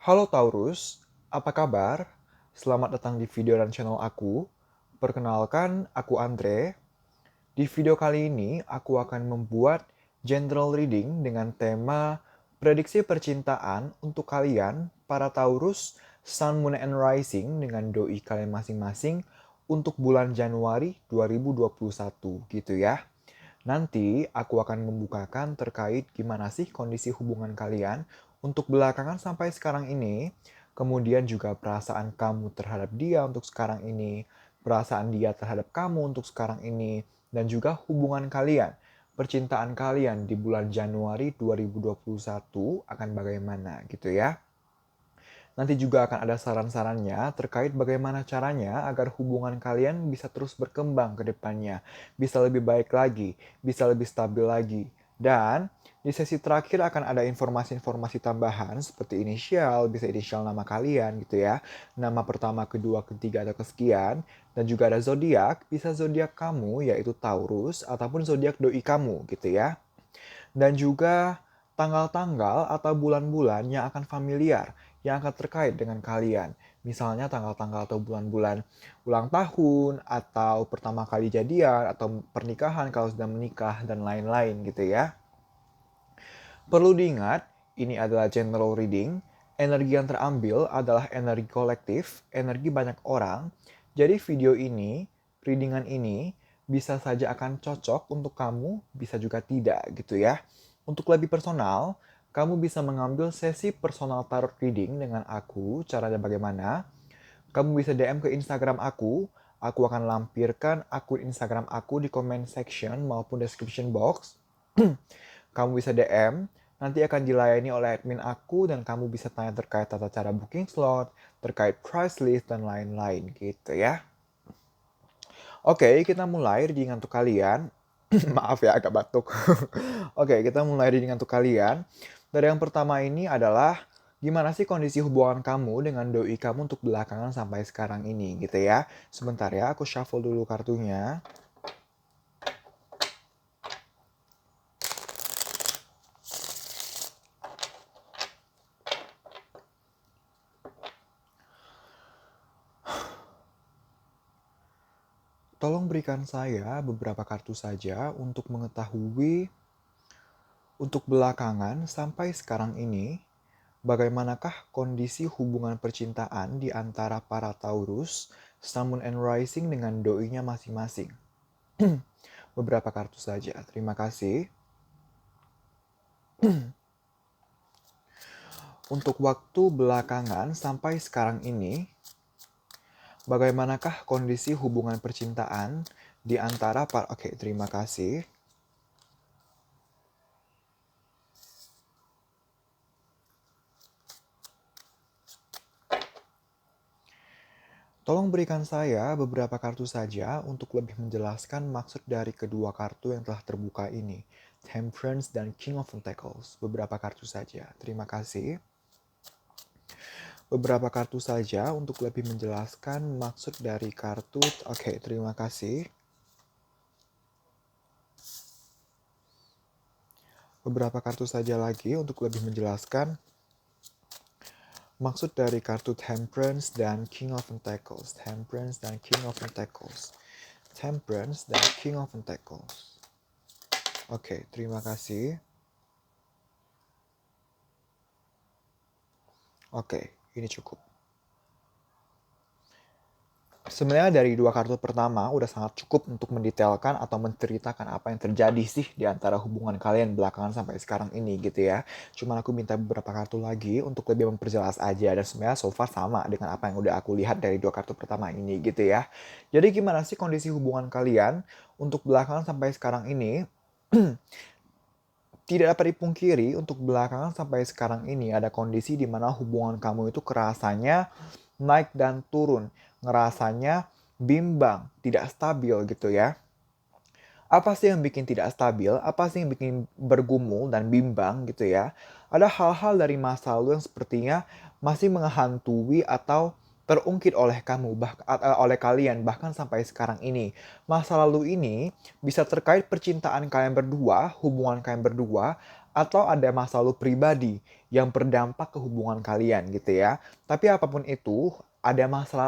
Halo Taurus, apa kabar? Selamat datang di video dan channel aku. Perkenalkan, aku Andre. Di video kali ini, aku akan membuat general reading dengan tema prediksi percintaan untuk kalian, para Taurus, Sun, Moon, and Rising dengan doi kalian masing-masing untuk bulan Januari 2021 gitu ya. Nanti aku akan membukakan terkait gimana sih kondisi hubungan kalian untuk belakangan sampai sekarang ini, kemudian juga perasaan kamu terhadap dia untuk sekarang ini, perasaan dia terhadap kamu untuk sekarang ini, dan juga hubungan kalian, percintaan kalian di bulan Januari 2021 akan bagaimana gitu ya. Nanti juga akan ada saran-sarannya terkait bagaimana caranya agar hubungan kalian bisa terus berkembang ke depannya, bisa lebih baik lagi, bisa lebih stabil lagi. Dan di sesi terakhir akan ada informasi-informasi tambahan seperti inisial, bisa inisial nama kalian gitu ya, nama pertama, kedua, ketiga, atau kesekian. Dan juga ada zodiak, bisa zodiak kamu yaitu Taurus ataupun zodiak doi kamu gitu ya. Dan juga tanggal-tanggal atau bulan-bulan yang akan familiar, yang akan terkait dengan kalian. Misalnya tanggal-tanggal atau bulan-bulan ulang tahun, atau pertama kali jadian, atau pernikahan kalau sudah menikah, dan lain-lain gitu ya. Perlu diingat, ini adalah general reading. Energi yang terambil adalah energi kolektif, energi banyak orang. Jadi video ini, readingan ini, bisa saja akan cocok untuk kamu, bisa juga tidak gitu ya. Untuk lebih personal, kamu bisa mengambil sesi personal tarot reading dengan aku. Caranya bagaimana? Kamu bisa DM ke Instagram aku. Aku akan lampirkan akun Instagram aku di comment section maupun description box. Kamu bisa DM, nanti akan dilayani oleh admin aku dan kamu bisa tanya terkait tata cara booking slot, terkait price list, dan lain-lain gitu ya. Oke, kita mulai reading untuk kalian. Maaf ya, agak batuk. Oke, kita mulai reading untuk kalian. Dari yang pertama ini adalah gimana sih kondisi hubungan kamu dengan doi kamu untuk belakangan sampai sekarang ini gitu ya. Sebentar ya, aku shuffle dulu kartunya. Tolong berikan saya beberapa kartu saja untuk mengetahui untuk belakangan sampai sekarang ini, bagaimanakah kondisi hubungan percintaan di antara para Taurus, Sun, Moon, and Rising dengan doinya masing-masing? Beberapa kartu saja, terima kasih. Untuk waktu belakangan sampai sekarang ini, bagaimanakah kondisi hubungan percintaan di antara para... Oke, terima kasih. Tolong berikan saya beberapa kartu saja untuk lebih menjelaskan maksud dari kedua kartu yang telah terbuka ini. Temperance dan King of Pentacles. Beberapa kartu saja. Terima kasih. Beberapa kartu saja untuk lebih menjelaskan maksud dari kartu. Oke, terima kasih. Beberapa kartu saja lagi untuk lebih menjelaskan maksud dari kartu Temperance dan King of Pentacles. Temperance dan King of Pentacles. Temperance dan King of Pentacles. Oke, terima kasih. Oke, ini cukup. Sebenarnya dari dua kartu pertama udah sangat cukup untuk mendetailkan atau menceritakan apa yang terjadi sih di antara hubungan kalian belakangan sampai sekarang ini gitu ya. Cuman aku minta beberapa kartu lagi untuk lebih memperjelas aja, dan sebenarnya so far sama dengan apa yang udah aku lihat dari dua kartu pertama ini gitu ya. Jadi gimana sih kondisi hubungan kalian untuk belakangan sampai sekarang ini? Tidak dapat dipungkiri untuk belakangan sampai sekarang ini ada kondisi di mana hubungan kamu itu kerasanya naik dan turun, ngerasanya bimbang, tidak stabil gitu ya. Apa sih yang bikin tidak stabil? Apa sih yang bikin bergumul dan bimbang gitu ya? Ada hal-hal dari masa lalu yang sepertinya masih menghantui atau terungkit oleh kamu, oleh kalian, bahkan sampai sekarang ini. Masa lalu ini bisa terkait percintaan kalian berdua, hubungan kalian berdua, atau ada masa lalu pribadi yang berdampak ke hubungan kalian gitu ya. Tapi apapun itu, ada masa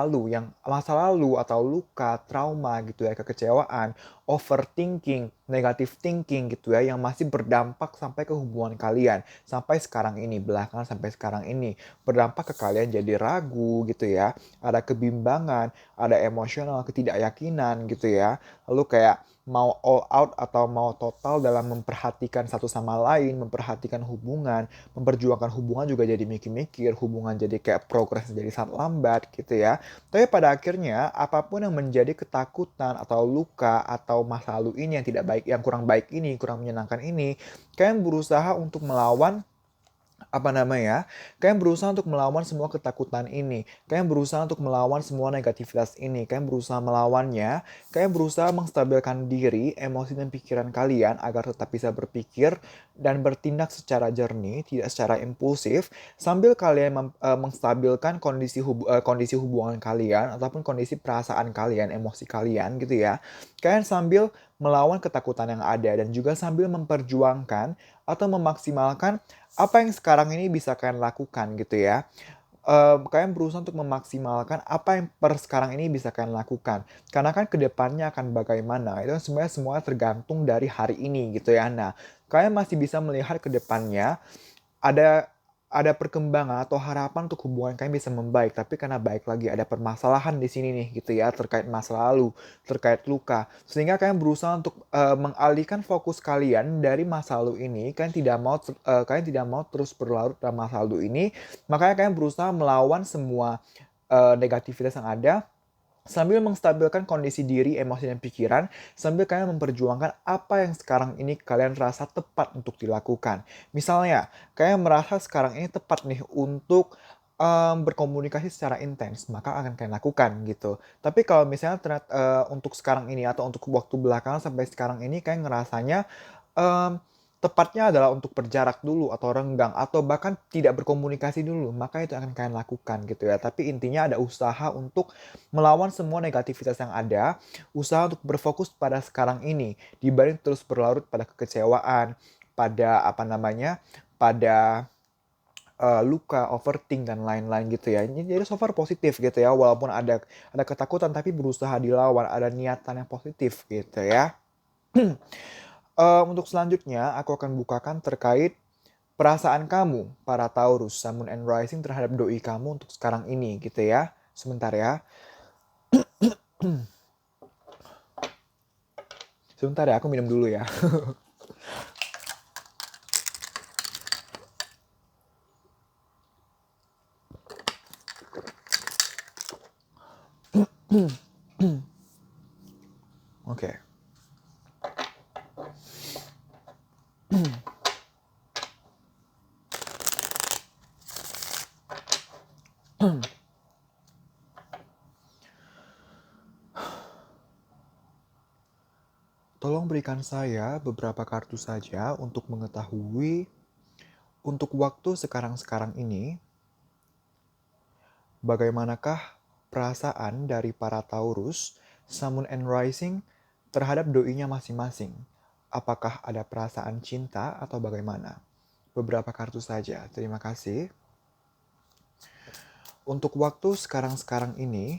lalu atau luka, trauma gitu ya, kekecewaan, overthinking, negative thinking gitu ya, yang masih berdampak sampai ke hubungan kalian. Sampai sekarang ini, belakangan sampai sekarang ini. Berdampak ke kalian jadi ragu gitu ya, ada kebimbangan, ada emosional, ketidakyakinan gitu ya. Lalu kayak mau all out atau mau total dalam memperhatikan satu sama lain, memperhatikan hubungan, memperjuangkan hubungan juga jadi mikir-mikir, hubungan jadi kayak progres jadi sangat lambat gitu ya. Tapi pada akhirnya apapun yang menjadi ketakutan atau luka atau masa lalu ini yang tidak baik, yang kurang baik ini, kurang menyenangkan ini, kalian berusaha untuk melawan kalian berusaha untuk melawan semua ketakutan ini. Kalian berusaha untuk melawan semua negativitas ini. Kalian berusaha melawannya. Kalian berusaha menstabilkan diri, emosi dan pikiran kalian agar tetap bisa berpikir dan bertindak secara jernih, tidak secara impulsif, sambil kalian menstabilkan kondisi hubungan kalian ataupun kondisi perasaan kalian, emosi kalian gitu ya. Kalian sambil melawan ketakutan yang ada dan juga sambil memperjuangkan atau memaksimalkan apa yang sekarang ini bisa kalian lakukan gitu ya. Kalian berusaha untuk memaksimalkan apa yang per sekarang ini bisa kalian lakukan. Karena kan kedepannya akan bagaimana, itu kan sebenarnya semua tergantung dari hari ini gitu ya. Nah, kalian masih bisa melihat kedepannya ada ada perkembangan atau harapan untuk hubungan kalian bisa membaik, tapi karena baik lagi ada permasalahan di sini nih gitu ya, terkait masa lalu, terkait luka. Sehingga kalian berusaha untuk mengalihkan fokus kalian dari masa lalu ini, kalian tidak mau terus berlarut dalam masa lalu ini, makanya kalian berusaha melawan semua negativitas yang ada sambil menstabilkan kondisi diri, emosi, dan pikiran, sambil kalian memperjuangkan apa yang sekarang ini kalian rasa tepat untuk dilakukan. Misalnya, kalian merasa sekarang ini tepat nih untuk berkomunikasi secara intens, maka akan kalian lakukan gitu. Tapi kalau misalnya untuk sekarang ini atau untuk waktu belakangan sampai sekarang ini kalian ngerasanya em, tepatnya adalah untuk berjarak dulu atau renggang atau bahkan tidak berkomunikasi dulu, maka itu akan kalian lakukan gitu ya. Tapi intinya ada usaha untuk melawan semua negativitas yang ada, usaha untuk berfokus pada sekarang ini dibanding terus berlarut pada kekecewaan, pada pada luka, overthink dan lain-lain gitu ya. Jadi so far positif gitu ya, walaupun ada ketakutan tapi berusaha dilawan, ada niatan yang positif gitu ya. Untuk selanjutnya aku akan bukakan terkait perasaan kamu para Taurus, Sun, Moon, and Rising terhadap doi kamu untuk sekarang ini gitu ya. Sebentar ya. Sebentar ya, aku minum dulu ya. Oke. Tolong berikan saya beberapa kartu saja untuk mengetahui untuk waktu sekarang-sekarang ini, bagaimanakah perasaan dari para Taurus, Sun, Moon, and Rising terhadap doinya masing-masing. Apakah ada perasaan cinta atau bagaimana? Beberapa kartu saja, terima kasih. Untuk waktu sekarang-sekarang ini,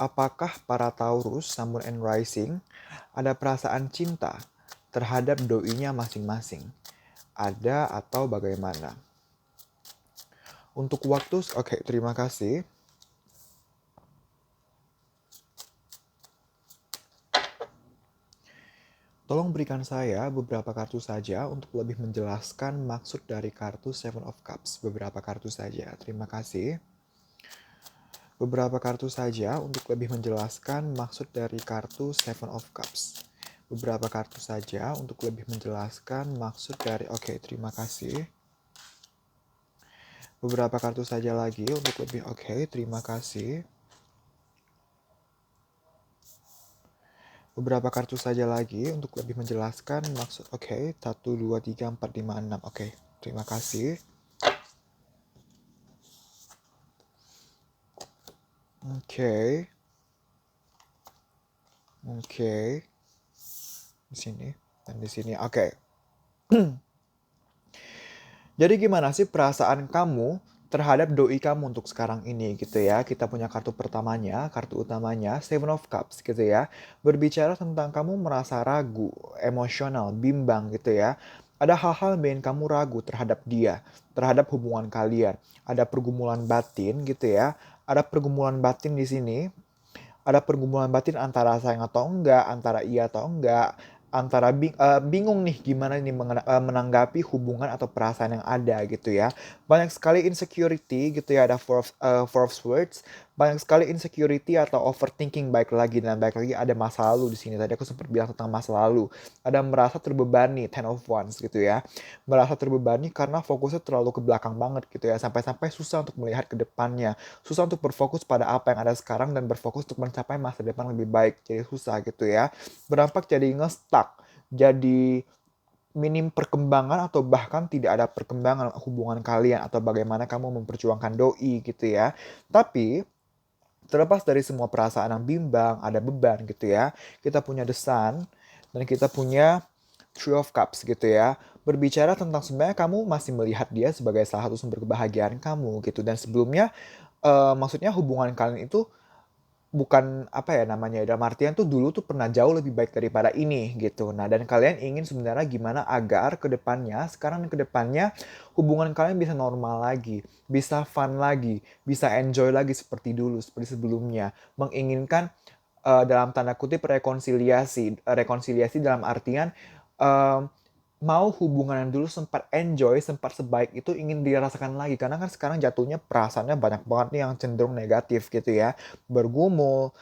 apakah para Taurus, Sun, Moon, and Rising ada perasaan cinta terhadap doinya masing-masing? Ada atau bagaimana? Untuk waktu, oke, terima kasih. Tolong berikan saya beberapa kartu saja untuk lebih menjelaskan maksud dari kartu Seven of Cups. Beberapa kartu saja, terima kasih. Beberapa kartu saja untuk lebih menjelaskan maksud dari kartu Seven of Cups. Beberapa kartu saja untuk lebih menjelaskan maksud dari... Oke, terima kasih. Beberapa kartu saja lagi untuk lebih... Oke, terima kasih. Beberapa kartu saja lagi untuk lebih menjelaskan maksud... Oke, 1, 2, 3, 4, 5, 6. Oke, terima kasih. Oke. Oke. Di sini dan di sini. Oke. Jadi gimana sih perasaan kamu terhadap doi kamu untuk sekarang ini gitu ya? Kita punya kartu pertamanya, kartu utamanya, Seven of Cups gitu ya. Berbicara tentang kamu merasa ragu, emosional, bimbang gitu ya. Ada hal-hal yang bikin kamu ragu terhadap dia, terhadap hubungan kalian. Ada pergumulan batin gitu ya. Ada pergumulan batin di sini, ada pergumulan batin antara sayang atau enggak, antara iya atau enggak, antara bingung nih gimana nih menanggapi hubungan atau perasaan yang ada gitu ya. Banyak sekali insecurity gitu ya, ada four of swords, banyak sekali insecurity atau overthinking baik lagi dan baik lagi ada masa lalu di sini. Tadi aku sempat bilang tentang masa lalu. Ada merasa terbebani, ten of wands gitu ya. Merasa terbebani karena fokusnya terlalu ke belakang banget gitu ya, sampai-sampai susah untuk melihat ke depannya, susah untuk berfokus pada apa yang ada sekarang dan berfokus untuk mencapai masa depan lebih baik. Jadi susah gitu ya. Berdampak jadi nge-stuck, jadi minim perkembangan atau bahkan tidak ada perkembangan hubungan kalian atau bagaimana kamu memperjuangkan doi gitu ya. Tapi terlepas dari semua perasaan yang bimbang, ada beban gitu ya. Kita punya The Sun dan kita punya Three of Cups gitu ya. Berbicara tentang sebenarnya kamu masih melihat dia sebagai salah satu sumber kebahagiaan kamu gitu. Dan sebelumnya maksudnya hubungan kalian itu bukan apa ya namanya ya, dalam artian tuh dulu tuh pernah jauh lebih baik daripada ini gitu. Nah, dan kalian ingin sebenarnya gimana agar ke depannya, sekarang dan ke depannya hubungan kalian bisa normal lagi, bisa fun lagi, bisa enjoy lagi seperti dulu, seperti sebelumnya. Menginginkan dalam tanda kutip rekonsiliasi, rekonsiliasi dalam artian eh, mau hubungan yang dulu sempat enjoy, sempat sebaik itu ingin dirasakan lagi. Karena kan sekarang jatuhnya perasaannya banyak banget nih yang cenderung negatif gitu ya. Bergumul,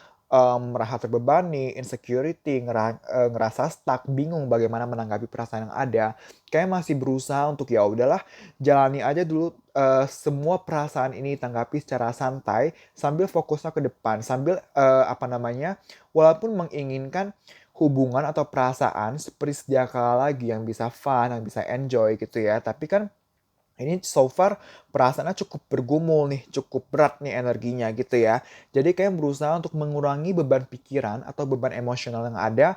merasa terbebani, insecurity, ngerasa stuck, bingung bagaimana menanggapi perasaan yang ada. Kayak masih berusaha untuk ya udahlah, jalani aja dulu semua perasaan ini tanggapi secara santai sambil fokusnya ke depan, sambil apa namanya, walaupun menginginkan hubungan atau perasaan seperti sedia kala lagi yang bisa fun, yang bisa enjoy gitu ya. Tapi kan ini so far perasaannya cukup bergumul nih, cukup berat nih energinya gitu ya. Jadi kayak berusaha untuk mengurangi beban pikiran atau beban emosional yang ada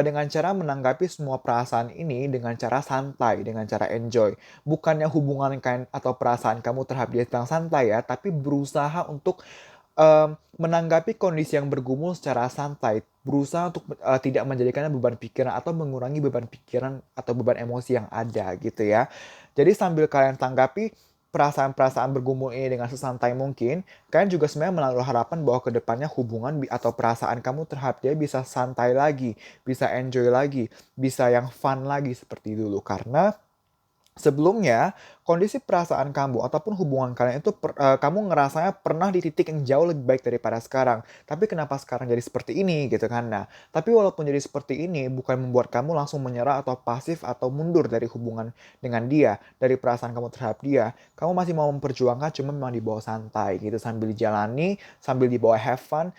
dengan cara menanggapi semua perasaan ini dengan cara santai, dengan cara enjoy. Bukannya hubungan kalian atau perasaan kamu terhadap dia sedang santai ya, tapi berusaha untuk menanggapi kondisi yang bergumul secara santai, berusaha untuk tidak menjadikannya beban pikiran atau mengurangi beban pikiran atau beban emosi yang ada gitu ya. Jadi sambil kalian tanggapi perasaan-perasaan bergumul ini dengan sesantai mungkin, kalian juga sebenarnya menaruh harapan bahwa kedepannya hubungan atau perasaan kamu terhadap dia bisa santai lagi, bisa enjoy lagi, bisa yang fun lagi seperti dulu. Karena sebelumnya, kondisi perasaan kamu ataupun hubungan kalian itu kamu ngerasanya pernah di titik yang jauh lebih baik daripada sekarang. Tapi kenapa sekarang jadi seperti ini gitu kan? Nah, tapi walaupun jadi seperti ini bukan membuat kamu langsung menyerah atau pasif atau mundur dari hubungan dengan dia, dari perasaan kamu terhadap dia. Kamu masih mau memperjuangkan cuma memang dibawa santai gitu sambil dijalani, sambil dibawa have fun,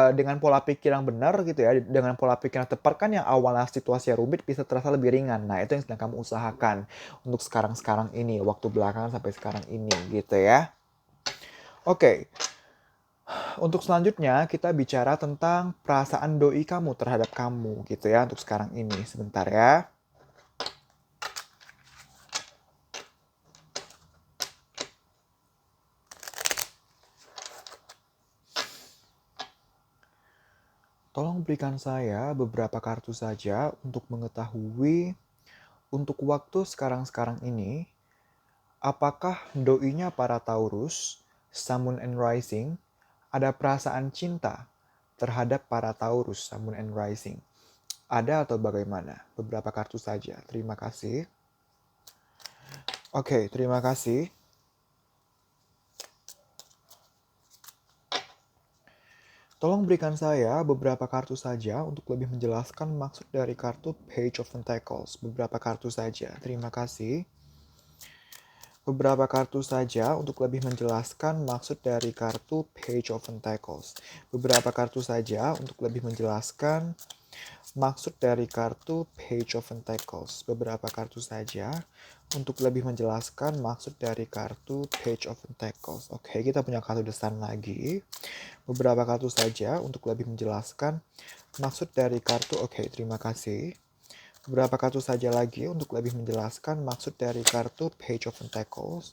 dengan pola pikir yang benar gitu ya, dengan pola pikir yang tepat kan yang awalnya situasi yang rumit bisa terasa lebih ringan. Nah, itu yang sedang kamu usahakan untuk sekarang-sekarang ini, waktu belakangan sampai sekarang ini gitu ya. Oke, untuk selanjutnya kita bicara tentang perasaan doi kamu terhadap kamu gitu ya untuk sekarang ini. Sebentar ya. Tolong berikan saya beberapa kartu saja untuk mengetahui untuk waktu sekarang-sekarang ini, apakah doinya para Taurus, Sun, Moon, and Rising, ada perasaan cinta terhadap para Taurus, Sun, Moon, and Rising? Ada atau bagaimana? Beberapa kartu saja. Terima kasih. Oke, terima kasih. Tolong berikan saya beberapa kartu saja untuk lebih menjelaskan maksud dari kartu Page of Pentacles. Beberapa kartu saja. Terima kasih. Beberapa kartu saja untuk lebih menjelaskan maksud dari kartu Page of Pentacles. Beberapa kartu saja untuk lebih menjelaskan maksud dari kartu Page of Pentacles. Beberapa kartu saja untuk lebih menjelaskan maksud dari kartu Page of Pentacles. Oke, kita punya kartu The Sun lagi. Beberapa kartu saja untuk lebih menjelaskan maksud dari kartu. Oke, terima kasih. Beberapa kartu saja lagi untuk lebih menjelaskan maksud dari kartu Page of Pentacles.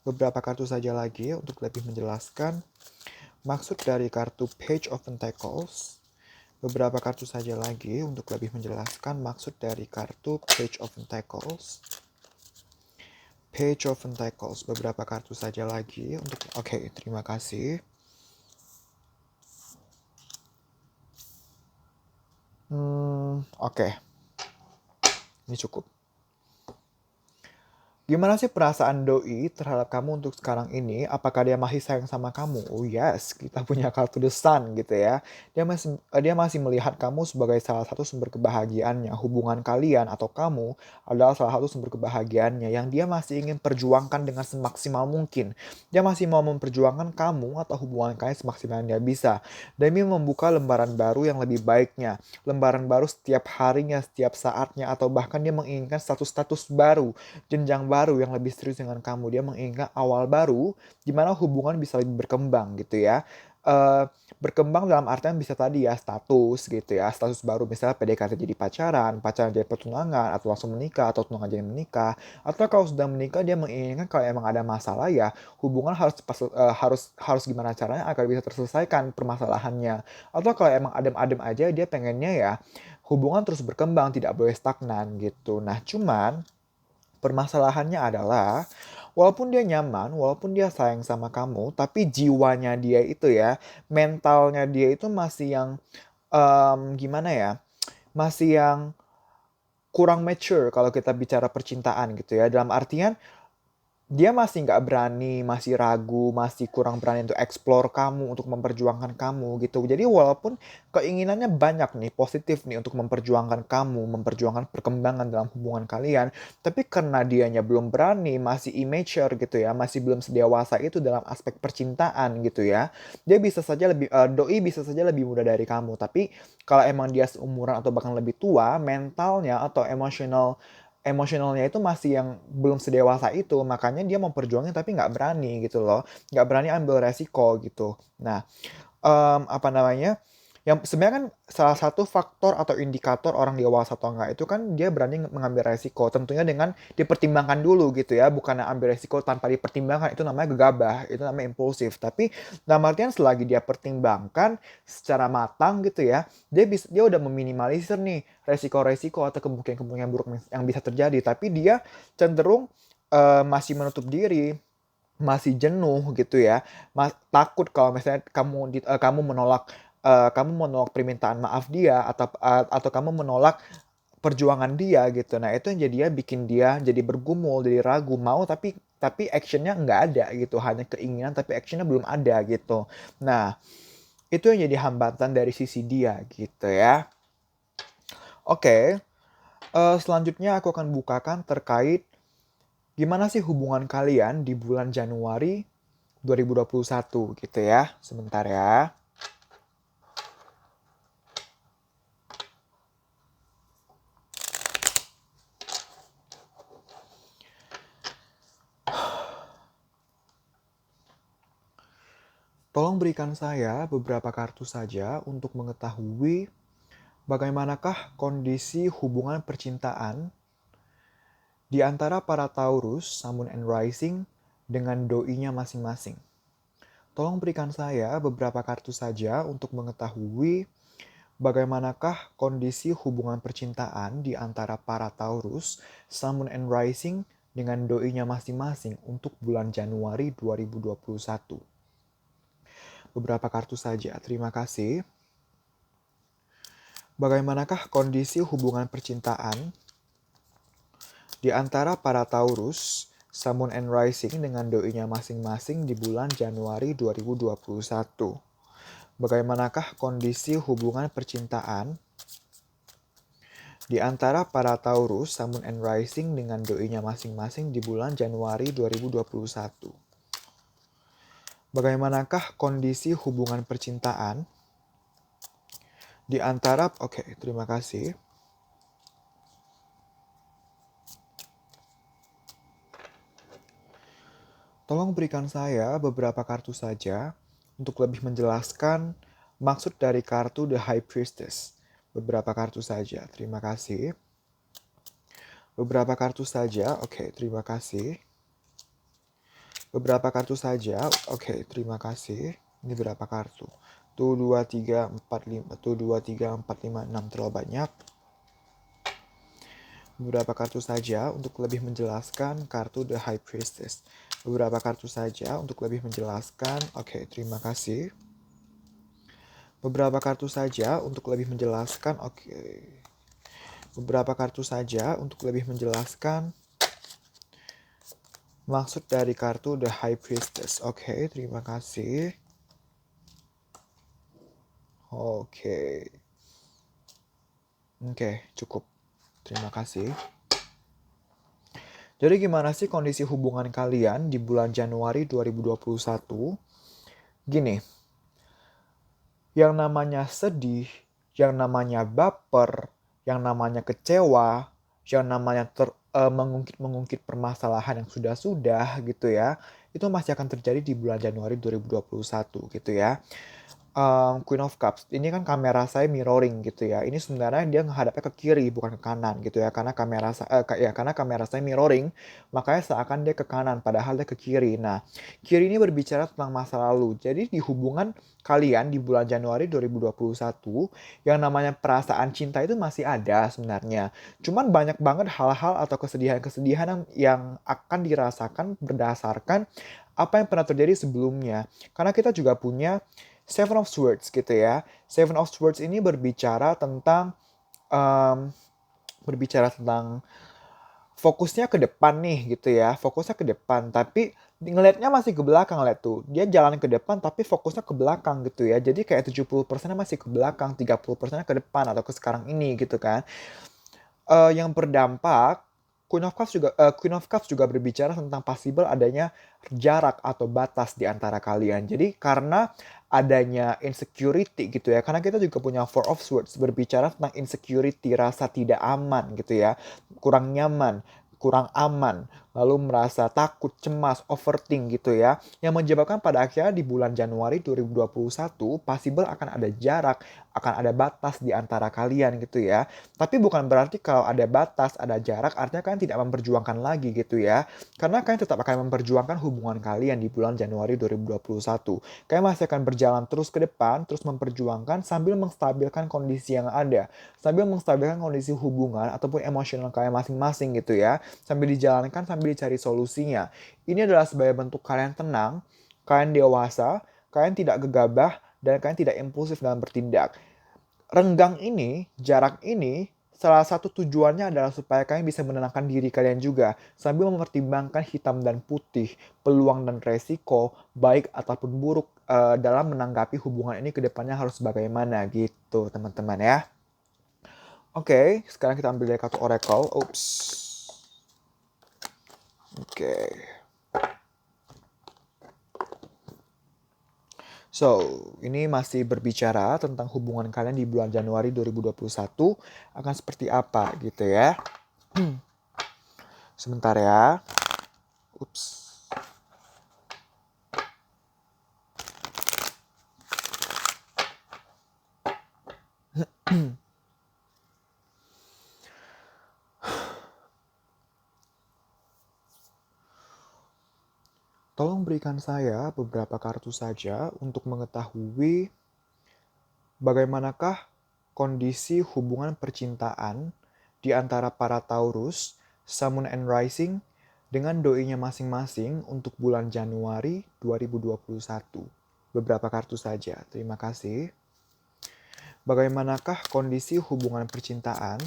Beberapa kartu saja lagi untuk lebih menjelaskan maksud dari kartu Page of Pentacles. Beberapa kartu saja lagi untuk lebih menjelaskan maksud dari kartu Page of Pentacles. Page of Pentacles. Beberapa kartu saja lagi untuk... Oke, terima kasih. Oke. Ini cukup. Gimana sih perasaan doi terhadap kamu untuk sekarang ini? Apakah dia masih sayang sama kamu? Oh yes, kita punya kartu The Sun gitu ya. Dia masih melihat kamu sebagai salah satu sumber kebahagiaannya. Hubungan kalian atau kamu adalah salah satu sumber kebahagiaannya yang dia masih ingin perjuangkan dengan semaksimal mungkin. Dia masih mau memperjuangkan kamu atau hubungan kalian semaksimal yang dia bisa demi membuka lembaran baru yang lebih baiknya. Lembaran baru setiap harinya, setiap saatnya, atau bahkan dia menginginkan status-status baru, jenjang baru yang lebih serius dengan kamu. Dia menginginkan awal baru di mana hubungan bisa lebih berkembang gitu ya. Eh, Berkembang dalam artian bisa tadi ya status gitu ya, status baru misalnya PDKT jadi pacaran, pacaran jadi pertunangan, atau langsung menikah, atau tunangan jadi menikah, atau kalau sudah menikah dia menginginkan kalau emang ada masalah ya hubungan harus gimana caranya agar bisa terselesaikan permasalahannya, atau kalau emang adem-adem aja dia pengennya ya hubungan terus berkembang tidak boleh stagnan gitu. Nah cuman permasalahannya adalah, walaupun dia nyaman, walaupun dia sayang sama kamu, tapi jiwanya dia itu ya, mentalnya dia itu masih yang, gimana ya, masih yang kurang mature kalau kita bicara percintaan gitu ya. Dalam artian, dia masih nggak berani, masih ragu, masih kurang berani untuk explore kamu, untuk memperjuangkan kamu gitu. Jadi walaupun keinginannya banyak nih, positif nih untuk memperjuangkan kamu, memperjuangkan perkembangan dalam hubungan kalian, tapi karena dianya belum berani, masih immature gitu ya, masih belum sedewasa itu dalam aspek percintaan gitu ya. Doi bisa saja lebih muda dari kamu, tapi kalau emang dia seumuran atau bahkan lebih tua, mentalnya atau emosionalnya itu masih yang belum sedewasa itu, makanya dia mau perjuangin tapi nggak berani gitu loh, nggak berani ambil resiko gitu. Nah, apa namanya, yang sebenarnya kan salah satu faktor atau indikator orang dewasa atau enggak itu kan dia berani mengambil resiko. Tentunya dengan dipertimbangkan dulu gitu ya, bukan ambil resiko tanpa dipertimbangkan. Itu namanya gegabah, itu namanya impulsif. Tapi dalam artian selagi dia pertimbangkan secara matang gitu ya, dia udah meminimalisir nih resiko-resiko atau kemungkinan-kemungkinan buruk yang bisa terjadi. Tapi dia cenderung masih menutup diri, masih jenuh gitu ya, takut kalau misalnya kamu menolak permintaan maaf dia atau kamu menolak perjuangan dia gitu. Nah, itu yang jadinya bikin dia jadi bergumul, jadi ragu, mau tapi actionnya nggak ada gitu, hanya keinginan tapi actionnya belum ada gitu. Nah, itu yang jadi hambatan dari sisi dia gitu ya. Oke, selanjutnya aku akan bukakan terkait gimana sih hubungan kalian di bulan Januari 2021 gitu ya. Sebentar ya. Tolong berikan saya beberapa kartu saja untuk mengetahui bagaimanakah kondisi hubungan percintaan di antara para Taurus, Sun, Moon, and Rising dengan doi-nya masing-masing. Tolong berikan saya beberapa kartu saja untuk mengetahui bagaimanakah kondisi hubungan percintaan di antara para Taurus, Sun, Moon, and Rising dengan doi-nya masing-masing untuk bulan Januari 2021. Beberapa kartu saja, terima kasih. Bagaimanakah kondisi hubungan percintaan di antara para Taurus, Sun, Moon, and Rising dengan doi-nya masing-masing di bulan Januari 2021? Bagaimanakah kondisi hubungan percintaan di antara para Taurus, Sun, Moon, and Rising dengan doi-nya masing-masing di bulan Januari 2021? Bagaimanakah kondisi hubungan percintaan di antara... Oke, terima kasih. Tolong berikan saya beberapa kartu saja untuk lebih menjelaskan maksud dari kartu The High Priestess. Beberapa kartu saja, terima kasih. Beberapa kartu saja. Oke, terima kasih. Beberapa kartu saja. Oke, terima kasih. Ini berapa kartu? Tuh 2, 3, 4, 5. Tuh 2, 3, 4, 5, 6. Terlalu banyak. Beberapa kartu saja untuk lebih menjelaskan kartu The High Priestess. Beberapa kartu saja untuk lebih menjelaskan. Oke, terima kasih. Beberapa kartu saja untuk lebih menjelaskan. Oke. Beberapa kartu saja untuk lebih menjelaskan maksud dari kartu The High Priestess. Oke, terima kasih. Oke. Oke, cukup. Terima kasih. Jadi gimana sih kondisi hubungan kalian di bulan Januari 2021? Gini, yang namanya sedih, yang namanya baper, yang namanya kecewa, yang namanya mengungkit-mengungkit permasalahan yang sudah-sudah gitu ya, itu masih akan terjadi di bulan Januari 2021 gitu ya. Queen of Cups. Ini kan kamera saya mirroring gitu ya. Ini sebenarnya dia menghadapnya ke kiri bukan ke kanan gitu ya. Karena kamera saya mirroring, makanya seakan dia ke kanan padahal dia ke kiri. Nah, kiri ini berbicara tentang masa lalu. Jadi di hubungan kalian di bulan Januari 2021, yang namanya perasaan cinta itu masih ada sebenarnya. Cuman banyak banget hal-hal atau kesedihan-kesedihan yang akan dirasakan berdasarkan apa yang pernah terjadi sebelumnya. Karena kita juga punya Seven of Swords gitu ya. Seven of Swords ini um, berbicara tentang fokusnya ke depan nih gitu ya. Fokusnya ke depan, tapi ngelihatnya masih ke belakang, lihat tuh. Dia jalan ke depan tapi fokusnya ke belakang gitu ya. Jadi kayak 70% masih ke belakang, 30% ke depan atau ke sekarang ini gitu kan. Yang berdampak Queen of Cups juga berbicara tentang possible adanya jarak atau batas di antara kalian. Jadi karena adanya insecurity gitu ya. Karena kita juga punya Four of Swords berbicara tentang insecurity, rasa tidak aman gitu ya. Kurang nyaman, kurang aman, lalu merasa takut, cemas, overthink gitu ya. Yang menyebabkan pada akhirnya di bulan Januari 2021 possible akan ada jarak, akan ada batas di antara kalian gitu ya. Tapi bukan berarti kalau ada batas, ada jarak, artinya kalian tidak memperjuangkan lagi gitu ya. Karena kalian tetap akan memperjuangkan hubungan kalian di bulan Januari 2021. Kalian masih akan berjalan terus ke depan, terus memperjuangkan sambil menstabilkan kondisi yang ada. Sambil menstabilkan kondisi hubungan ataupun emosional kalian masing-masing gitu ya. Sambil dijalankan, sambil dicari solusinya. Ini adalah sebagai bentuk kalian tenang, kalian dewasa, kalian tidak gegabah, dan kalian tidak impulsif dalam bertindak. Renggang ini, jarak ini, salah satu tujuannya adalah supaya kalian bisa menenangkan diri kalian juga, sambil mempertimbangkan hitam dan putih, peluang dan resiko, baik ataupun buruk dalam menanggapi hubungan ini ke depannya harus bagaimana gitu, teman-teman ya. Oke, sekarang kita ambil dari kartu Oracle. Oops. Oke. So, ini masih berbicara tentang hubungan kalian di bulan Januari 2021 akan seperti apa gitu ya. Sebentar ya. Ups. Tolong berikan saya beberapa kartu saja untuk mengetahui bagaimanakah kondisi hubungan percintaan di antara para Taurus, Sun and Rising dengan doinya masing-masing untuk bulan Januari 2021. Beberapa kartu saja, terima kasih. Bagaimanakah kondisi hubungan percintaan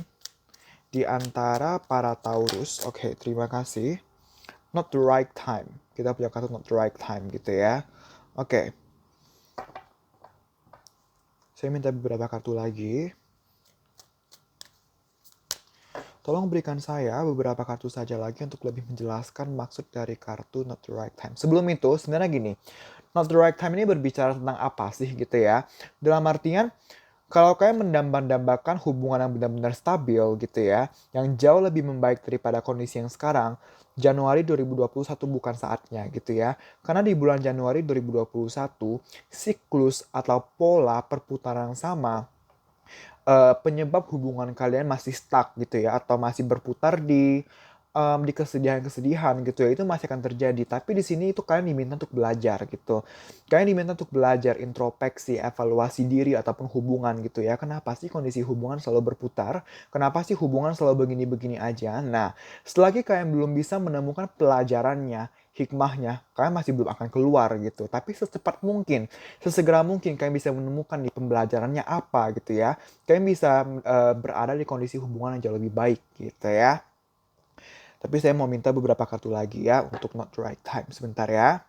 di antara para Taurus? Oke, terima kasih. Not the right time. Kita punya kartu not the right time gitu ya. Oke. Saya minta beberapa kartu lagi. Tolong berikan saya beberapa kartu saja lagi untuk lebih menjelaskan maksud dari kartu not the right time. Sebelum itu, sebenarnya gini. Not the right time ini berbicara tentang apa sih gitu ya. Dalam artian, kalau kalian mendambakan hubungan yang benar-benar stabil gitu ya, yang jauh lebih membaik daripada kondisi yang sekarang, Januari 2021 bukan saatnya gitu ya. Karena di bulan Januari 2021, siklus atau pola perputaran sama penyebab hubungan kalian masih stuck gitu ya, atau masih berputar di kesedihan-kesedihan gitu ya, itu masih akan terjadi. Tapi di sini itu kalian diminta untuk belajar gitu. Kalian diminta untuk belajar introspeksi, evaluasi diri ataupun hubungan gitu ya. Kenapa sih kondisi hubungan selalu berputar? Kenapa sih hubungan selalu begini-begini aja? Nah, selagi kalian belum bisa menemukan pelajarannya, hikmahnya, kalian masih belum akan keluar gitu. Tapi secepat mungkin, sesegera mungkin kalian bisa menemukan di pembelajarannya apa gitu ya. Kalian bisa berada di kondisi hubungan yang jauh lebih baik gitu ya. Tapi saya mau minta beberapa kartu lagi ya untuk not the right time. Sebentar ya.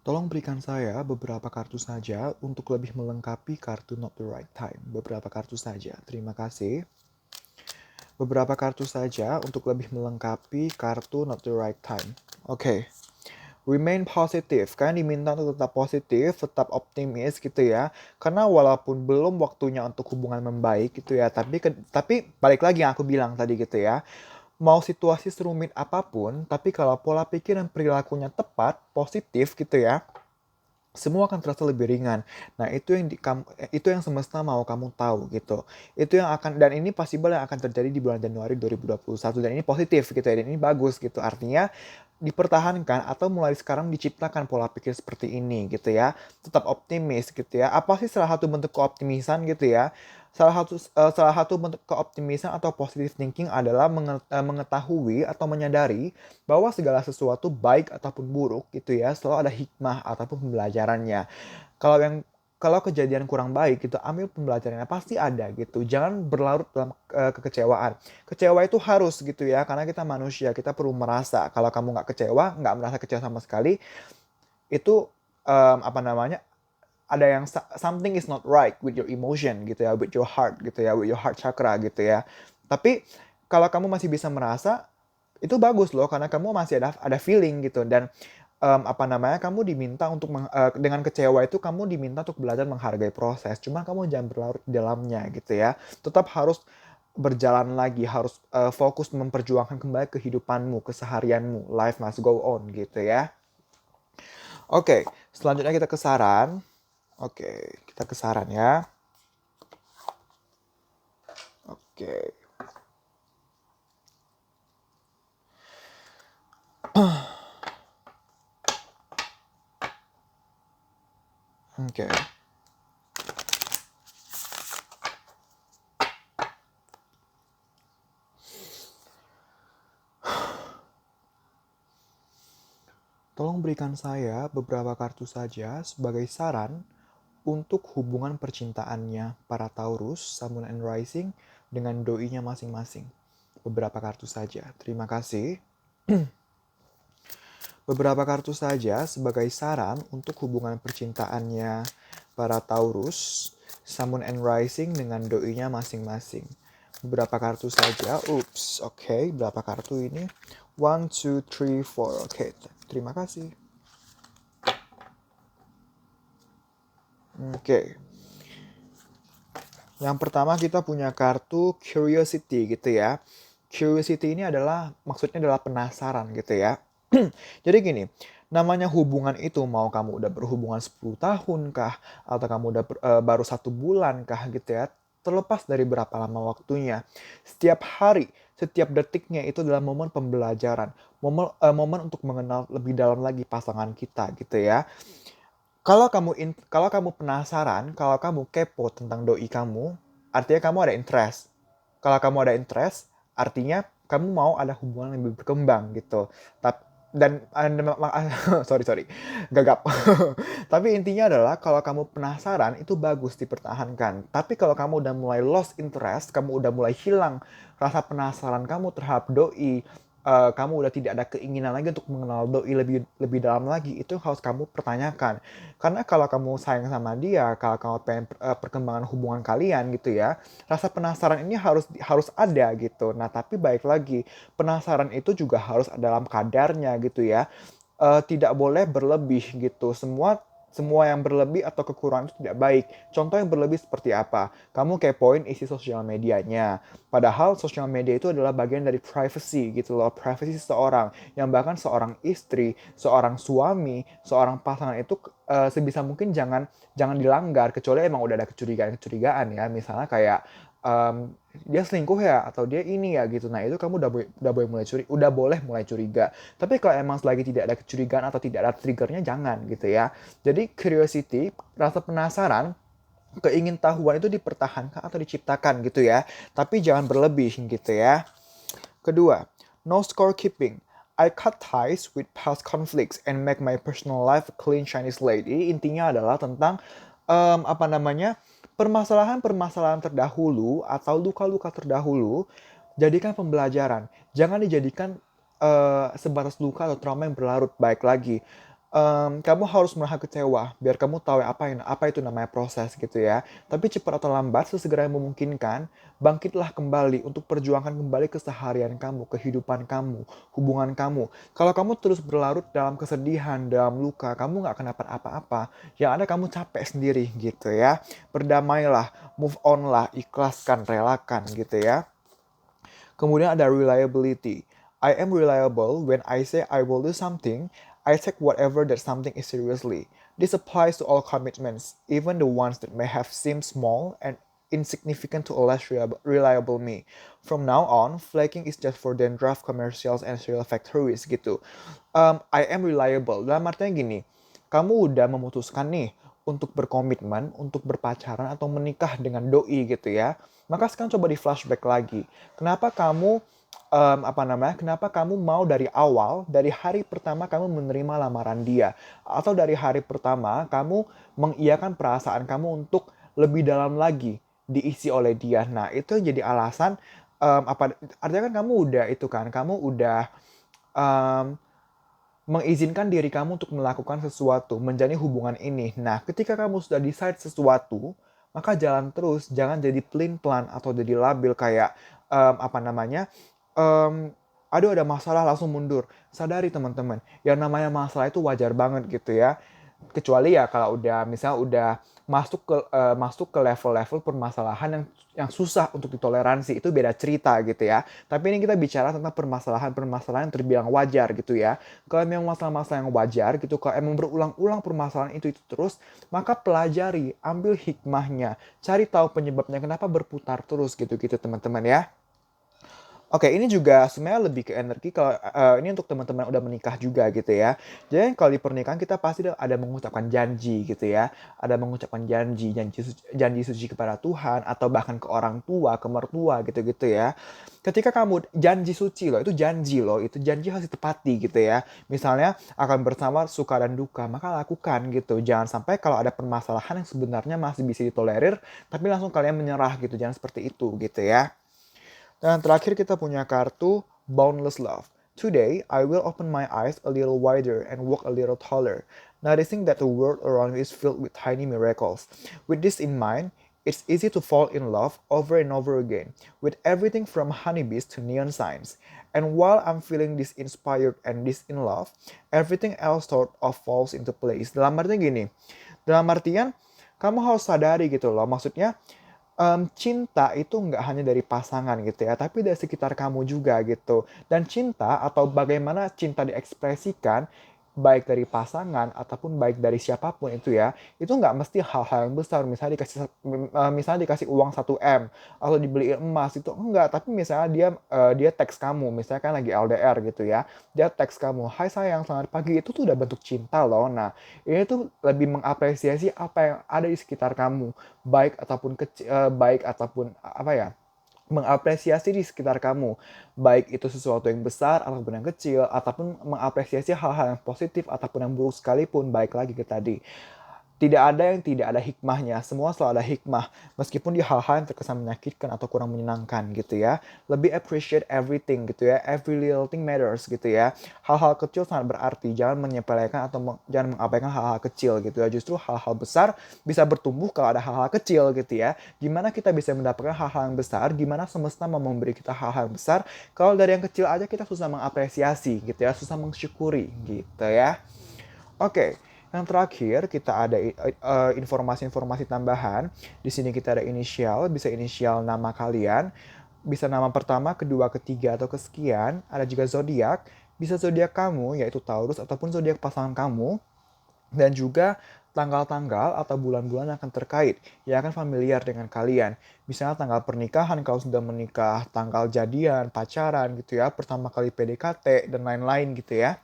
Tolong berikan saya beberapa kartu saja untuk lebih melengkapi kartu not the right time. Beberapa kartu saja. Terima kasih. Beberapa kartu saja untuk lebih melengkapi kartu not the right time. Oke. Remain positive. Kalian diminta untuk tetap positif, tetap optimis gitu ya. Karena walaupun belum waktunya untuk hubungan membaik gitu ya, tapi balik lagi yang aku bilang tadi gitu ya. Mau situasi serumit apapun, tapi kalau pola pikir dan perilakunya tepat, positif gitu ya, semua akan terasa lebih ringan. Nah, itu yang semesta mau kamu tahu gitu. Itu yang akan, dan ini possible yang akan terjadi di bulan Januari 2021, dan ini positif gitu ya, dan ini bagus gitu. Artinya dipertahankan atau mulai sekarang diciptakan pola pikir seperti ini gitu ya. Tetap optimis gitu ya. Apa sih salah satu bentuk keoptimisan gitu ya? Salah satu bentuk keoptimisan atau positive thinking adalah mengetahui atau menyadari bahwa segala sesuatu baik ataupun buruk gitu ya, selalu ada hikmah ataupun pembelajarannya. Kalau yang kalau kejadian kurang baik gitu, ambil pembelajarannya, pasti ada gitu. Jangan berlarut dalam kekecewaan. Kecewa itu harus gitu ya, karena kita manusia, kita perlu merasa. Kalau kamu nggak kecewa, nggak merasa kecewa sama sekali, itu apa namanya, ada yang something is not right with your emotion gitu ya, with your heart gitu ya, with your heart chakra gitu ya. Tapi kalau kamu masih bisa merasa, itu bagus loh, karena kamu masih ada feeling gitu. Dan apa namanya, kamu diminta untuk dengan kecewa itu kamu diminta untuk belajar menghargai proses. Cuma kamu jangan berlarut di dalamnya gitu ya. Tetap harus berjalan lagi, harus fokus memperjuangkan kembali kehidupanmu, keseharianmu. Life must go on gitu ya. Oke, selanjutnya kita ke saran. Oke, kita ke saran ya. Oke. Oke. Tolong berikan saya beberapa kartu saja sebagai saran untuk hubungan percintaannya para Taurus, Sun, Moon, and Rising dengan doinya masing-masing. Beberapa kartu saja. Terima kasih. Beberapa kartu saja sebagai saran untuk hubungan percintaannya para Taurus, Sun, Moon, and Rising dengan doinya masing-masing. Beberapa kartu saja. Ups, oke. Berapa kartu ini? 1, 2, 3, 4. Oke, terima kasih. Oke. Yang pertama kita punya kartu Curiosity gitu ya. Curiosity ini maksudnya adalah penasaran gitu ya. Jadi gini, namanya hubungan itu mau kamu udah berhubungan 10 tahun kah, atau kamu udah baru 1 bulan kah gitu ya. Terlepas dari berapa lama waktunya. Setiap hari, setiap detiknya itu adalah momen pembelajaran. Momen untuk mengenal lebih dalam lagi pasangan kita gitu ya. Kalau kamu penasaran, kalau kamu kepo tentang doi kamu, artinya kamu ada interest. Kalau kamu ada interest, artinya kamu mau ada hubungan yang lebih berkembang gitu. Dan sorry, gagap. Tapi intinya adalah kalau kamu penasaran itu bagus dipertahankan. Tapi kalau kamu udah mulai lost interest, kamu udah mulai hilang rasa penasaran kamu terhadap doi, kamu udah tidak ada keinginan lagi untuk mengenal doi lebih lebih dalam lagi, itu harus kamu pertanyakan. Karena kalau kamu sayang sama dia, kalau kamu pengen perkembangan hubungan kalian gitu ya, rasa penasaran ini harus harus ada gitu. Nah, tapi baik lagi, penasaran itu juga harus dalam kadarnya gitu ya. Tidak boleh berlebih gitu. Semua yang berlebih atau kekurangan itu tidak baik. Contoh yang berlebih seperti apa? Kamu kepoin isi sosial medianya. Padahal sosial media itu adalah bagian dari privacy gitu loh. Privacy seseorang. Yang bahkan seorang istri, seorang suami, seorang pasangan itu sebisa mungkin jangan dilanggar. Kecuali emang udah ada kecurigaan ya. Misalnya kayak dia selingkuh ya atau dia ini ya gitu. Nah, itu kamu udah boleh mulai curiga. Tapi kalau emang selagi tidak ada kecurigaan atau tidak ada triggernya jangan gitu ya. Jadi curiosity, rasa penasaran, keingintahuan itu dipertahankan atau diciptakan gitu ya. Tapi jangan berlebih gitu ya. Kedua, no scorekeeping. I cut ties with past conflicts and make my personal life a clean shiny slate. Ini intinya adalah tentang apa namanya, permasalahan-permasalahan terdahulu atau luka-luka terdahulu, jadikan pembelajaran. Jangan dijadikan sebatas luka atau trauma yang berlarut. Baik lagi, kamu harus merasa kecewa biar kamu tahu apa itu namanya proses gitu ya. Tapi cepat atau lambat, sesegera yang memungkinkan, bangkitlah kembali untuk perjuangkan kembali keseharian kamu, kehidupan kamu, hubungan kamu. Kalau kamu terus berlarut dalam kesedihan, dalam luka, kamu nggak akan dapat apa-apa. Yang ada kamu capek sendiri gitu ya. Berdamailah, move on lah, ikhlaskan, relakan gitu ya. Kemudian ada reliability. I am reliable when I say I will do something. I take whatever that something is seriously. This applies to all commitments, even the ones that may have seemed small and insignificant to a less reliable me. From now on, flaking is just for dandruff commercials and serial factories gitu. I am reliable. Dalam artinya gini, kamu udah memutuskan nih untuk berkomitmen, untuk berpacaran atau menikah dengan doi gitu ya. Maka sekarang coba di flashback lagi. Kenapa kamu kenapa kamu mau dari awal, dari hari pertama kamu menerima lamaran dia, atau dari hari pertama kamu mengiyakan perasaan kamu untuk lebih dalam lagi diisi oleh dia. Nah, itu yang jadi alasan artinya kan kamu udah itu kan, kamu udah em, mengizinkan diri kamu untuk melakukan sesuatu, menjalani hubungan ini. Nah, ketika kamu sudah decide sesuatu, maka jalan terus, jangan jadi pelin-pelan atau jadi labil kayak apa namanya, em, aduh ada masalah langsung mundur. Sadari teman-teman, yang namanya masalah itu wajar banget gitu ya. Kecuali ya kalau udah misalnya udah masuk ke level-level permasalahan yang susah untuk ditoleransi, itu beda cerita gitu ya. Tapi ini kita bicara tentang permasalahan-permasalahan yang terbilang wajar gitu ya. Kalau memang masalah-masalah yang wajar gitu, kalau emang berulang-ulang permasalahan itu terus, maka pelajari, ambil hikmahnya, cari tahu penyebabnya kenapa berputar terus gitu-gitu teman-teman ya. Oke, ini juga sebenarnya lebih ke energi kalau ini untuk teman-teman yang udah menikah juga gitu ya. Jadi kalau di pernikahan kita pasti ada mengucapkan janji gitu ya. Ada mengucapkan janji suci kepada Tuhan atau bahkan ke orang tua, ke mertua gitu-gitu ya. Ketika kamu janji suci loh, itu janji harus ditepati gitu ya. Misalnya akan bersama suka dan duka, maka lakukan gitu. Jangan sampai kalau ada permasalahan yang sebenarnya masih bisa ditolerir, tapi langsung kalian menyerah gitu. Jangan seperti itu gitu ya. Dan terakhir kita punya kartu Boundless Love. Today, I will open my eyes a little wider and walk a little taller, noticing that the world around me is filled with tiny miracles. With this in mind, it's easy to fall in love over and over again, with everything from honeybees to neon signs. And while I'm feeling this inspired and this in love, everything else sort of falls into place. Dalam artian gini, dalam artian kamu harus sadari gitu loh, maksudnya cinta itu nggak hanya dari pasangan gitu ya, tapi dari sekitar kamu juga gitu. Dan cinta atau bagaimana cinta diekspresikan, baik dari pasangan ataupun baik dari siapapun itu ya, itu nggak mesti hal-hal yang besar. Misalnya dikasih uang 1 M atau dibeliin emas itu enggak, tapi misalnya dia teks kamu, misalnya kan lagi LDR gitu ya, dia teks kamu, "Hai sayang, selamat pagi," itu tuh udah bentuk cinta loh. Nah, ini tuh lebih mengapresiasi apa yang ada di sekitar kamu, baik ataupun apa ya, mengapresiasi di sekitar kamu, baik itu sesuatu yang besar ataupun yang kecil, ataupun mengapresiasi hal-hal yang positif ataupun yang buruk sekalipun. Baik lagi ke tadi, tidak ada yang tidak ada hikmahnya, semua selalu ada hikmah, meskipun di hal-hal yang terkesan menyakitkan atau kurang menyenangkan gitu ya. Lebih appreciate everything gitu ya, every little thing matters gitu ya. Hal-hal kecil sangat berarti, jangan menyepelekan atau jangan mengabaikan hal-hal kecil gitu ya. Justru hal-hal besar bisa bertumbuh kalau ada hal-hal kecil gitu ya. Gimana kita bisa mendapatkan hal-hal yang besar, gimana semesta mau memberi kita hal-hal yang besar, kalau dari yang kecil aja kita susah mengapresiasi gitu ya, susah mensyukuri gitu ya. Oke, Yang terakhir kita ada informasi-informasi tambahan. Di sini kita ada inisial, bisa inisial nama kalian, bisa nama pertama, kedua, ketiga, atau kesekian. Ada juga zodiak, bisa zodiak kamu yaitu Taurus ataupun zodiak pasangan kamu, dan juga tanggal-tanggal atau bulan-bulan yang akan terkait, yang akan familiar dengan kalian. Misalnya tanggal pernikahan kalau sudah menikah, tanggal jadian, pacaran gitu ya, pertama kali PDKT, dan lain-lain gitu ya.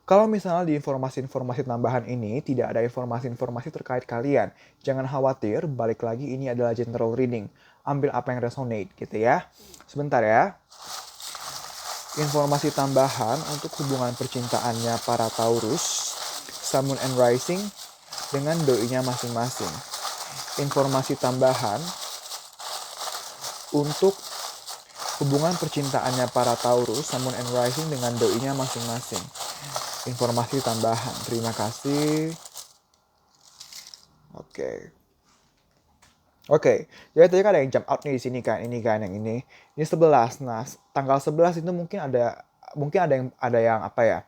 Kalau misalnya di informasi-informasi tambahan ini tidak ada informasi-informasi terkait kalian, jangan khawatir, balik lagi ini adalah general reading. Ambil apa yang resonate gitu ya. Sebentar ya. Informasi tambahan untuk hubungan percintaannya para Taurus, Sun, Moon, and Rising dengan doi-nya masing-masing. Informasi tambahan untuk hubungan percintaannya para Taurus, Sun, Moon, and Rising dengan doi-nya masing-masing. Informasi tambahan. Terima kasih. Oke. Jadi tadi kan ada yang jump out nih di sini kan, ini kan yang ini. Ini 11. Nah, tanggal 11 itu mungkin ada yang apa ya?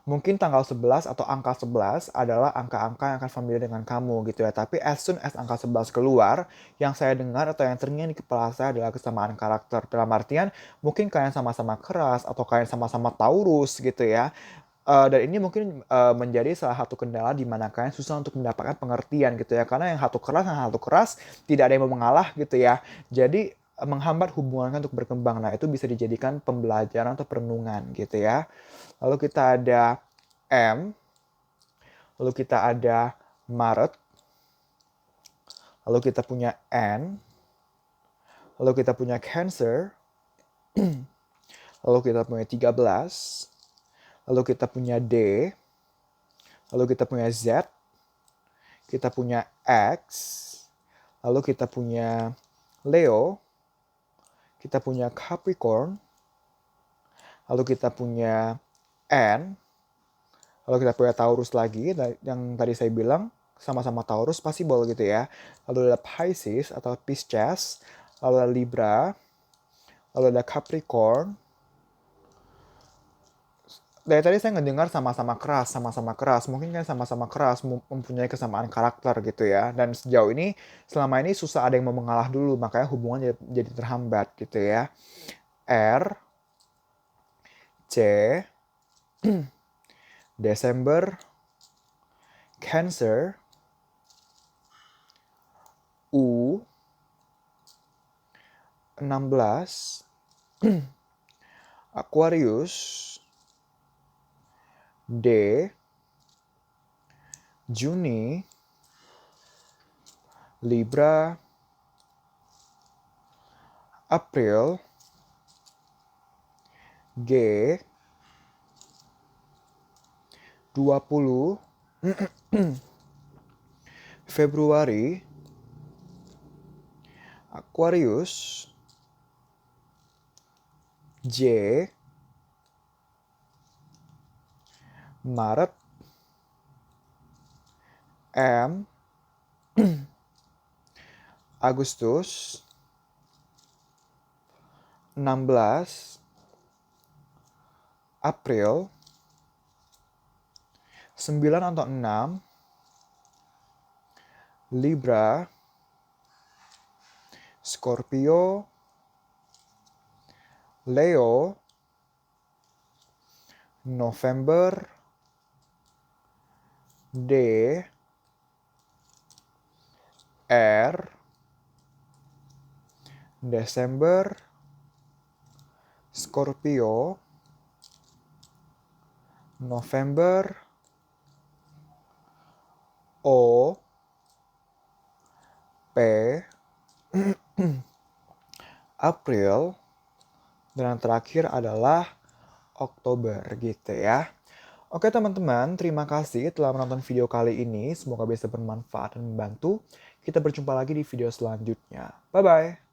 Mungkin tanggal 11 atau angka 11 adalah angka-angka yang akan familiar dengan kamu gitu ya. Tapi as soon as angka 11 keluar, yang saya dengar atau yang terngiang di kepala saya adalah kesamaan karakter. Dalam artian, mungkin kalian sama-sama keras atau kalian sama-sama Taurus gitu ya. Dan ini mungkin menjadi salah satu kendala di mana kalian susah untuk mendapatkan pengertian gitu ya. Karena yang satu keras, tidak ada yang mau mengalah gitu ya. Jadi menghambat hubungan untuk berkembang. Nah, itu bisa dijadikan pembelajaran atau perenungan gitu ya. Lalu kita ada M, lalu kita ada Maret, lalu kita punya N, lalu kita punya Cancer, lalu kita punya 13, lalu kita punya D, lalu kita punya Z, kita punya X, lalu kita punya Leo, kita punya Capricorn, lalu kita punya N, lalu kita punya Taurus lagi, yang tadi saya bilang sama-sama Taurus possible gitu ya. Lalu ada Pisces atau Pisces, lalu ada Libra, lalu ada Capricorn. Dari tadi saya ngedengar sama-sama keras. Mungkin kan sama-sama keras, mempunyai kesamaan karakter gitu ya. Dan sejauh ini, selama ini susah ada yang mau mengalah dulu, makanya hubungan jadi terhambat gitu ya. R, C, Desember, Cancer, U, 16, Aquarius, D, Juni, Libra, April, G, 20, Februari, Aquarius, J, Maret, M, Agustus, 16, April, 9 atau 6, Libra, Scorpio, Leo, November, D, R, Desember, Scorpio, November, O, P, April, dan yang terakhir adalah Oktober gitu ya. Oke teman-teman, terima kasih telah menonton video kali ini. Semoga bisa bermanfaat dan membantu. Kita berjumpa lagi di video selanjutnya. Bye-bye.